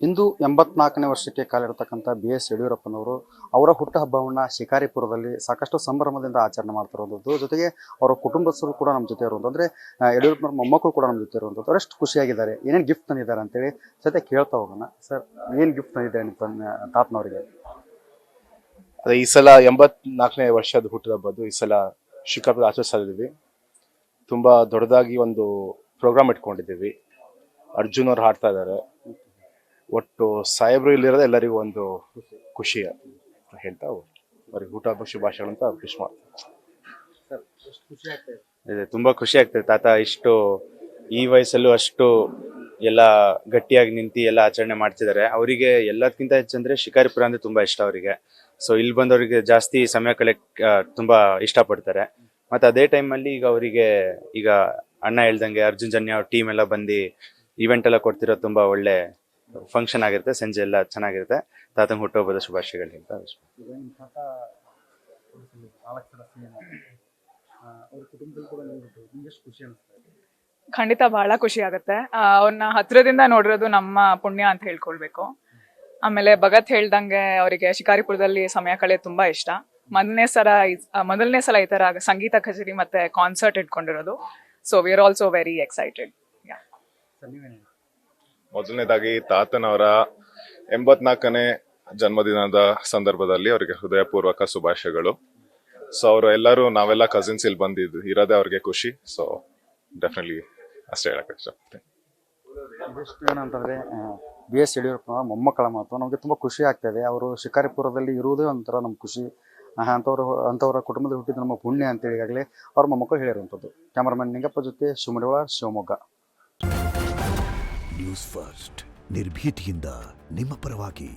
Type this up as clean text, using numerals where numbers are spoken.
ಇಂದು 84ನೇ ವರ್ಷಕ್ಕೆ ಕಾಲಿರತಕ್ಕಂಥ BS ಯಡಿಯೂರಪ್ಪನವರು ಅವರ ಹುಟ್ಟುಹಬ್ಬವನ್ನು ಶಿಕಾರಿಪುರದಲ್ಲಿ ಸಾಕಷ್ಟು ಸಂಭ್ರಮದಿಂದ ಆಚರಣೆ ಮಾಡ್ತಿರುವಂಥದ್ದು. ಜೊತೆಗೆ ಅವರ ಕುಟುಂಬಸ್ಥರು ಕೂಡ ನಮ್ಮ ಜೊತೆ ಇರುವಂಥದ್ದು, ಅಂದರೆ ಯಡಿಯೂರಪ್ಪನ ಮೊಮ್ಮಕ್ಕಳು ಕೂಡ ನಮ್ಮ ಜೊತೆ ಇರುವಂಥದ್ದು. ಅವರೆಷ್ಟು ಖುಷಿಯಾಗಿದ್ದಾರೆ, ಏನೇನು ಗಿಫ್ಟ್ ತಂದಿದ್ದಾರೆ ಅಂತೇಳಿ ಜೊತೆ ಕೇಳ್ತಾ ಹೋಗೋಣ. ಸರ್, ಏನು ಗಿಫ್ಟ್ ತಂದಿದ್ದಾರೆ ನಿಮ್ಮ ತಾತನವರಿಗೆ? ಅದೇ ಈ ಸಲ 84ನೇ ವರ್ಷದ ಹುಟ್ಟುಹಬ್ಬದ್ದು ಈ ಸಲ ಶಿಕಾರಿಪುರ ಆಚರಿಸ್ತಾ ಇದ್ದೀವಿ. ತುಂಬ ದೊಡ್ಡದಾಗಿ ಒಂದು ಪ್ರೋಗ್ರಾಮ್ ಇಟ್ಕೊಂಡಿದ್ದೀವಿ. ಅರ್ಜುನ್ ಅವ್ರು ಹಾಡ್ತಾ ಇದ್ದಾರೆ. ಒಟ್ಟು ಸಾಹೇಬ್ರು ಇಲ್ಲಿರೋದು ಎಲ್ಲರಿಗೂ ಒಂದು ಖುಷಿ ಅಂತ ಹೇಳ್ತಾ ಅವ್ರಿಗೆ ಹುಟ್ಟುಹಬ್ಬ ಶುಭಾಶಯಗಳು ಅಂತ ವಿಶ್ ಮಾಡ್ತಾರೆ. ತುಂಬಾ ಖುಷಿ ಆಗ್ತದೆ. ತಾತ ಇಷ್ಟು ಈ ವಯಸ್ಸಲ್ಲೂ ಅಷ್ಟು ಎಲ್ಲ ಗಟ್ಟಿಯಾಗಿ ನಿಂತು ಎಲ್ಲ ಆಚರಣೆ ಮಾಡ್ತಿದ್ದಾರೆ. ಅವರಿಗೆ ಎಲ್ಲದಕ್ಕಿಂತ ಹೆಚ್ಚಂದ್ರೆ ಶಿಕಾರಿಪುರ ಅಂದ್ರೆ ತುಂಬಾ ಇಷ್ಟ ಅವರಿಗೆ. ಸೊ ಇಲ್ಲಿ ಬಂದವರಿಗೆ ಜಾಸ್ತಿ ಸಮಯ ತುಂಬಾ ಇಷ್ಟಪಡ್ತಾರೆ. ಮತ್ತೆ ಅದೇ ಟೈಮಲ್ಲಿ ಈಗ ಅವರಿಗೆ ಈಗ ಅಣ್ಣ ಹೇಳ್ದಂಗೆ ಅರ್ಜುನ್ ಜನ್ಯ ಅವ್ರ ಟೀಮ್ ಎಲ್ಲ ಬಂದು ಇವೆಂಟ್ ಎಲ್ಲ ಕೊಡ್ತಿರೋ ತುಂಬಾ ಒಳ್ಳೆ ಫಂಕ್ಷನ್ ಆಗಿರುತ್ತೆ. ಸಂಜೆ ಎಲ್ಲ ಚೆನ್ನಾಗಿರುತ್ತೆ. ತಾತಂಗೆ ಹುಟ್ಟುಹಬ್ಬದ ಶುಭಾಶಯಗಳು ಅಂತ ಖಂಡಿತ ಬಹಳ ಖುಷಿ ಆಗುತ್ತೆ. ಅವ್ರನ್ನ ಹತ್ರದಿಂದ ನೋಡಿರೋದು ನಮ್ಮ ಪುಣ್ಯ ಅಂತ ಹೇಳ್ಕೊಳ್ಬೇಕು. ಆಮೇಲೆ ಭಗತ್ ಹೇಳ್ದಂಗೆ ಅವರಿಗೆ ಶಿಕಾರಿಪುರದಲ್ಲಿ ಸಮಯ ಕಳೆಯೋದು ತುಂಬಾ ಇಷ್ಟ. ಮೊದಲನೇ ಸಲ ಈ ತರ ಸಂಗೀತ ಕಚೇರಿ ಮತ್ತೆ ಕಾನ್ಸರ್ಟ್ ಇಟ್ಕೊಂಡಿರೋದು. So we are also very excited. ಮೊದಲನೇದಾಗಿ ತಾತನವರ 84ನೇ ಜನ್ಮದಿನದ ಸಂದರ್ಭದಲ್ಲಿ ಅವರಿಗೆ ಹೃದಯಪೂರ್ವಕ ಶುಭಾಶಯಗಳು. ಸೊ ಅವರು ಎಲ್ಲರೂ ನಾವೆಲ್ಲ ಕಸಿನ್ಸ್ ಇಲ್ಲಿ ಬಂದಿದ್ದು ಇರೋದೇ ಅವ್ರಿಗೆ ಖುಷಿ. ಸೊ ಡೆಫಿನೆಟ್ಲಿ ಅಷ್ಟೇ ಹೇಳಕ್ ಇಷ್ಟಪಡ್ತೀನಿ. ಏನಂತಂದ್ರೆ BS ಯಡಿಯೂರಪ್ಪನವರ ಮೊಮ್ಮಕ್ಕಳ ಮಾತು ನಮಗೆ ತುಂಬ ಖುಷಿ ಆಗ್ತಾಯಿದೆ. ಅವರು ಶಿಕಾರಿಪುರದಲ್ಲಿ ಇರುವುದೇ ಒಂಥರ ನಮ್ಮ ಖುಷಿ. ಅಂಥವರ ಕುಟುಂಬದಲ್ಲಿ ಹುಟ್ಟಿದ ನಮ್ಮ ಪುಣ್ಯ ಅಂತೇಳಿ ಈಗಾಗಲೇ ಅವ್ರ ಮೊಮ್ಮಕ್ಕಳು ಹೇಳಿರುವಂಥದ್ದು. ಕ್ಯಾಮರಾಮನ್ ನಿಂಗಪ್ಪ ಜೊತೆ ಶಿವಮಡಿವಾಳ, ಶಿವಮೊಗ್ಗ. ನ್ಯೂಸ್ ಫಸ್ಟ್ ನಿರ್ಭೀತಿಯಿಂದ ನಿಮ್ಮ ಪರವಾಗಿ.